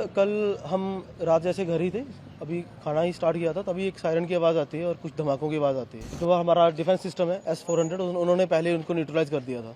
कल हम रात जैसे घर ही थे, अभी खाना ही स्टार्ट किया था, तभी एक सायरन की आवाज़ आती है और कुछ धमाकों की आवाज़ आती है। जो हमारा डिफेंस सिस्टम है S-400, उन्होंने पहले उनको न्यूट्रलाइज कर दिया था।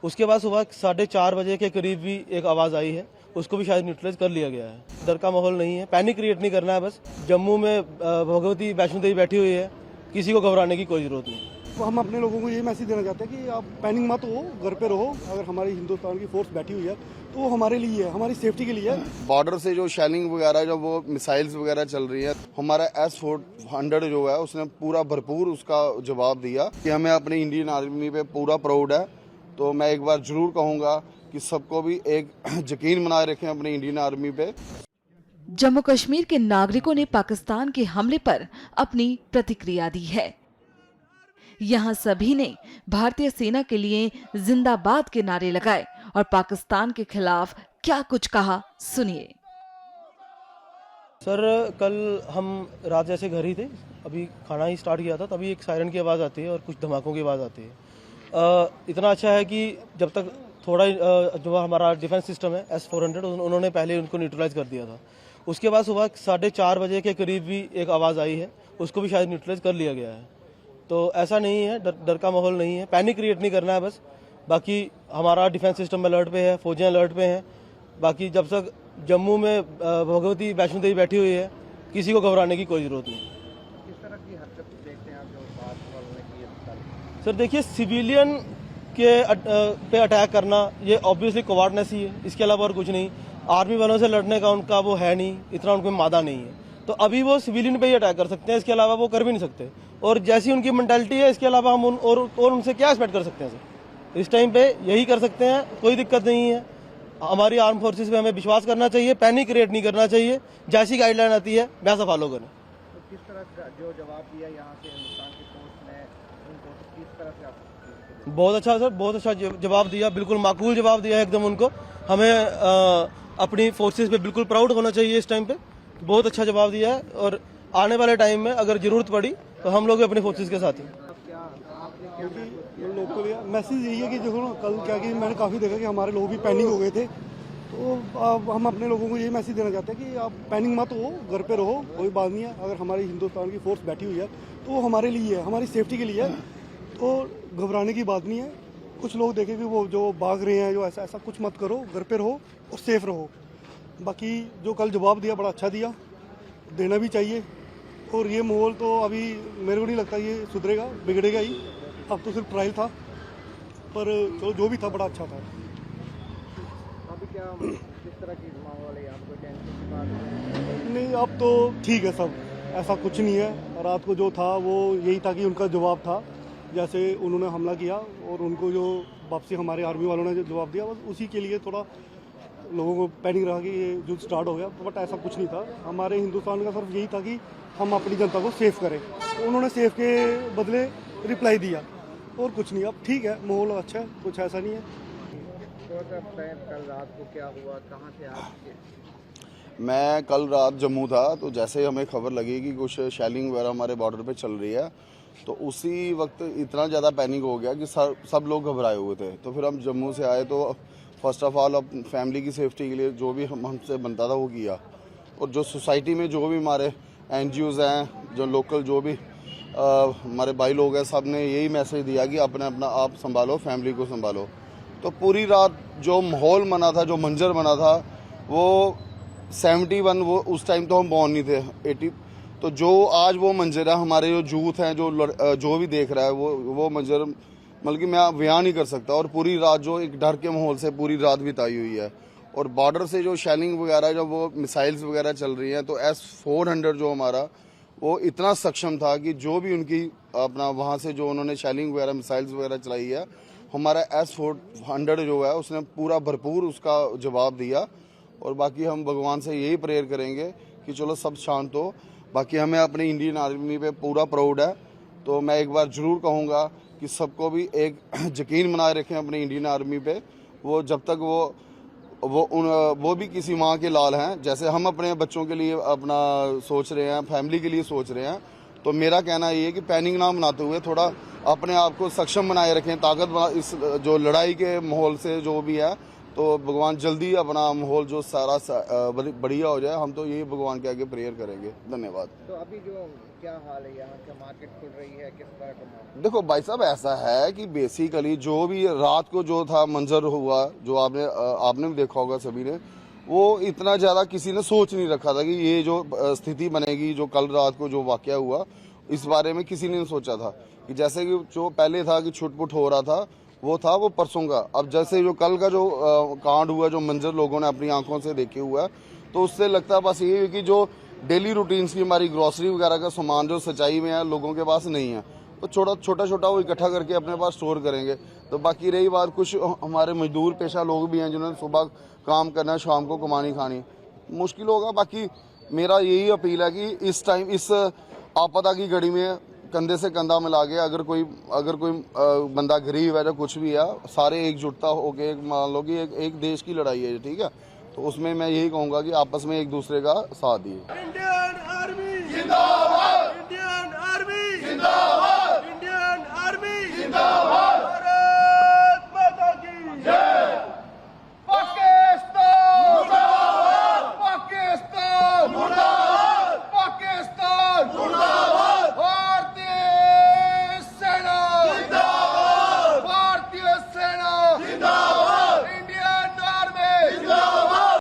उसके बाद सुबह 4:30 बजे के करीब भी एक आवाज़ आई है, उसको भी शायद न्यूट्रलाइज कर लिया गया है। डर का माहौल नहीं है, पैनिक क्रिएट नहीं करना है। बस जम्मू में भगवती वैष्णो देवी बैठी हुई है, किसी को घबराने की कोई ज़रूरत नहीं। तो हम अपने लोगों को ये मैसेज देना चाहते हैं कि आप पैनिक मत हो, घर पे रहो। अगर हमारी हिंदुस्तान की फोर्स बैठी हुई है तो वो हमारे लिए है, हमारी सेफ्टी के लिए है। बॉर्डर से जो शेलिंग वगैरह जो वो मिसाइल्स वगैरह चल रही है, हमारा S-400 जो है उसने पूरा भरपूर उसका जवाब दिया कि हमें अपनी इंडियन आर्मी पे पूरा प्राउड है। तो मैं एक बार जरूर कहूँगा कि सबको भी एक यकीन बनाए रखें अपनी इंडियन आर्मी पे। जम्मू कश्मीर के नागरिकों ने पाकिस्तान के हमले पर अपनी प्रतिक्रिया दी है। यहाँ सभी ने भारतीय सेना के लिए जिंदाबाद के नारे लगाए और पाकिस्तान के खिलाफ क्या कुछ कहा, सुनिए। सर, कल हम रात जैसे घर ही थे, अभी खाना ही स्टार्ट किया था, तभी एक सायरन की आवाज़ आती है और कुछ धमाकों की आवाज़ आती है। इतना अच्छा है कि जब तक थोड़ा जो हमारा डिफेंस सिस्टम है S-400, उन्होंने पहले उनको न्यूट्रलाइज कर दिया था। उसके बाद सुबह 4:30 बजे के करीब भी एक आवाज़ आई है, उसको भी शायद न्यूट्रलाइज कर लिया गया है। तो ऐसा नहीं है, डर का माहौल नहीं है, पैनिक क्रिएट नहीं करना है। बस बाकी हमारा डिफेंस सिस्टम अलर्ट पे है, फौजें अलर्ट पे हैं। बाकी जब तक जम्मू में भगवती वैष्णो देवी बैठी हुई है, किसी को घबराने की कोई ज़रूरत नहीं। किस तरह की हरकत देखते हैं आप जो बात वालों ने की? सर देखिए, सिविलियन के पे अटैक करना ये ऑब्वियसली कोवार्डनेस ही है, इसके अलावा और कुछ नहीं। आर्मी वालों से लड़ने का उनका वो है नहीं, इतना उनको मादा नहीं है। तो अभी वो सिविलियन पे ही अटैक कर सकते हैं, इसके अलावा वो कर भी नहीं सकते। और जैसी उनकी मेंटालिटी है, इसके अलावा हम उनसे क्या एक्सपेक्ट कर सकते हैं सर? इस टाइम पे यही कर सकते हैं, कोई दिक्कत नहीं है। हमारी आर्म फोर्सेस पे हमें विश्वास करना चाहिए, पैनिक क्रिएट नहीं करना चाहिए। जैसी गाइडलाइन आती है वैसा फॉलो करें। तो किस तरह का जो जवाब दिया यहाँ से हिंदुस्तान की फोर्स ने उनको, तो किस तरह से आप? बहुत अच्छा सर, बहुत अच्छा जवाब दिया, बिल्कुल माकूल जवाब दिया है एकदम उनको। हमें अपनी फोर्सेस पे बिल्कुल प्राउड होना चाहिए इस टाइम पे। बहुत अच्छा जवाब दिया है और आने वाले टाइम में अगर जरूरत पड़ी तो हम लोग अपने फोर्सेस के साथ हैं। क्योंकि लोग को मैसेज यही है कि देखो ना, कल क्या कि मैंने काफ़ी देखा कि हमारे लोग भी पैनिक हो गए थे। तो अब हम अपने लोगों को यही मैसेज देना चाहते हैं कि आप पैनिक मत हो, घर पे रहो, कोई बात नहीं है। अगर हमारी हिंदुस्तान की फोर्स बैठी हुई है तो वो हमारे लिए है, हमारी सेफ्टी के लिए है। तो घबराने की बात नहीं है। कुछ लोग देखें कि वो जो भाग रहे हैं, जो ऐसा कुछ मत करो, घर पे रहो और सेफ रहो। बाकी जो कल जवाब दिया बड़ा अच्छा दिया, देना भी चाहिए। और ये माहौल तो अभी मेरे को नहीं लगता ये सुधरेगा, बिगड़ेगा ही। अब तो सिर्फ ट्रायल था, पर जो भी था बड़ा अच्छा था। अभी क्या किस तरह की माहौल है यहाँ पे? टेंशन की बात है? नहीं, अब तो ठीक है सब, ऐसा कुछ नहीं है। रात को जो था वो यही था कि उनका जवाब था, जैसे उन्होंने हमला किया और उनको जो वापसी हमारे आर्मी वालों ने जो जवाब दिया, बस उसी के लिए थोड़ा लोगों को पैनिक रहा कि ये युद्ध स्टार्ट हो गया। बट ऐसा कुछ नहीं था। हमारे हिंदुस्तान का सिर्फ यही था कि हम अपनी जनता को सेफ करें, तो उन्होंने सेफ के बदले रिप्लाई दिया और कुछ नहीं। अब ठीक है, माहौल अच्छा है, कुछ ऐसा नहीं है। कल रात को क्या हुआ, कहाँ से आप? मैं कल रात जम्मू था, तो जैसे ही हमें खबर लगी कि कुछ शेलिंग वगैरह हमारे बॉर्डर पे चल रही है, तो उसी वक्त इतना ज़्यादा पैनिक हो गया कि सब लोग घबराए हुए थे। तो फिर हम जम्मू से आए, तो फर्स्ट ऑफ ऑल अब फैमिली की सेफ्टी के लिए जो भी हमसे बनता था वो किया। और जो सोसाइटी में जो भी हमारे NGOs हैं, जो लोकल जो भी हमारे भाई लोग हैं, सब ने यही मैसेज दिया कि अपना आप संभालो, फैमिली को संभालो। तो पूरी रात जो माहौल बना था, जो मंजर बना था, वो 71, वो उस टाइम तो हम बॉर्न नहीं थे, 80। तो जो आज वो मंजर है, हमारे जो यूथ हैं, जो भी देख रहा है, वो मंजर मतलब कि मैं बयान नहीं कर सकता। और पूरी रात जो एक डर के माहौल से पूरी रात बिताई हुई है। और बॉर्डर से जो शेलिंग वगैरह जो वो मिसाइल्स वगैरह चल रही हैं, तो S-400 जो हमारा वो इतना सक्षम था कि जो भी उनकी अपना वहाँ से जो उन्होंने शेलिंग वगैरह मिसाइल्स वगैरह चलाई है, हमारा S-400 जो है उसने पूरा भरपूर उसका जवाब दिया। और बाकी हम भगवान से यही प्रेयर करेंगे कि चलो सब शांत हो। बाकी हमें अपनी इंडियन आर्मी पे पूरा प्राउड है। तो मैं एक बार जरूर कहूँगा कि सबको भी एक यकीन बनाए रखें अपनी इंडियन आर्मी पे। वो जब तक वो भी किसी माँ के लाल हैं, जैसे हम अपने बच्चों के लिए अपना सोच रहे हैं, फैमिली के लिए सोच रहे हैं। तो मेरा कहना ये है कि पैनिक ना बनाते हुए थोड़ा अपने आप को सक्षम बनाए रखें, ताकत इस जो लड़ाई के माहौल से जो भी है तो भगवान जल्दी अपना माहौल जो सारा बढ़िया हो जाए, हम तो यही भगवान के आगे प्रेयर करेंगे। धन्यवाद। तो अभी जो क्या हाल है यहाँ का, मार्केट खुल रही है, किस तरह का माहौल? देखो भाई साहब, ऐसा है कि बेसिकली जो भी रात को जो था मंजर हुआ, जो आपने भी देखा होगा सभी ने, वो इतना ज़्यादा किसी ने सोच नहीं रखा था कि ये जो स्थिति बनेगी, जो कल रात को जो वाकया हुआ, इस बारे में किसी ने नहीं सोचा था कि जैसे कि जो पहले था कि छुटपुट हो रहा था, वो परसों का। अब जैसे जो कल का जो कांड हुआ, जो मंजर लोगों ने अपनी आंखों से देखे हुआ है, तो उससे लगता है बस ये है कि जो डेली रूटीन्स की हमारी ग्रॉसरी वगैरह का सामान जो सच्चाई में है लोगों के पास नहीं है, तो छोटा वो इकट्ठा करके अपने पास स्टोर करेंगे। तो बाकी रही बात, कुछ हमारे मजदूर पेशा लोग भी हैं जिन्होंने सुबह काम करना है, शाम को कमानी खानी, मुश्किल होगा। बाकी मेरा यही अपील है कि इस टाइम, इस आपदा की घड़ी में कंधे से कंधा मिला के अगर कोई बंदा गरीब है या कुछ भी है, सारे एकजुटता होके, मान लो कि एक देश की लड़ाई है, ठीक है, तो उसमें मैं यही कहूँगा कि आपस में एक दूसरे का साथ दिए।